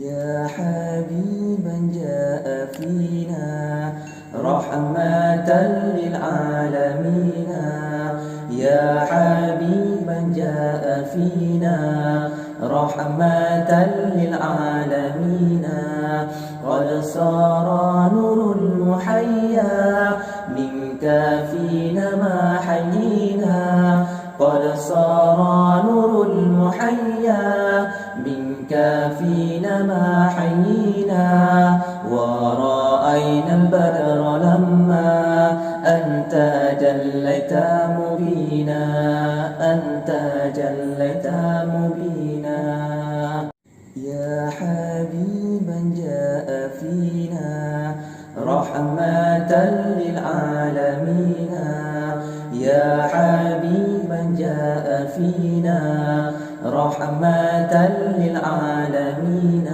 يا حبيبا جاء فينا رحمة للعالمين يا حبيبا جاء فينا رحمة للعالمين قد صار نور المحيا منك فينا ما حيينا قد صار نور المحيا منك فينا ما حيينا ورأينا البدر لما أنت جليت مبينا أنت جليت مبينا يا حبيبا جاء فينا رحمة للعالمين يا حبيبا جاء فينا رحمة للعالمين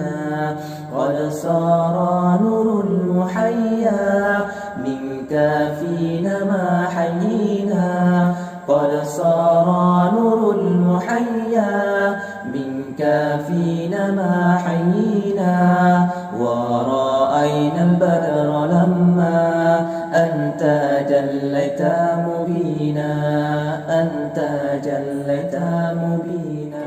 قد صار نور المحيا منك فينا ما حيينا قد صار نور المحيا منك فينا ما حيينا ورأينا البدر لما أنت جليت مبينا أنت جليت مبينا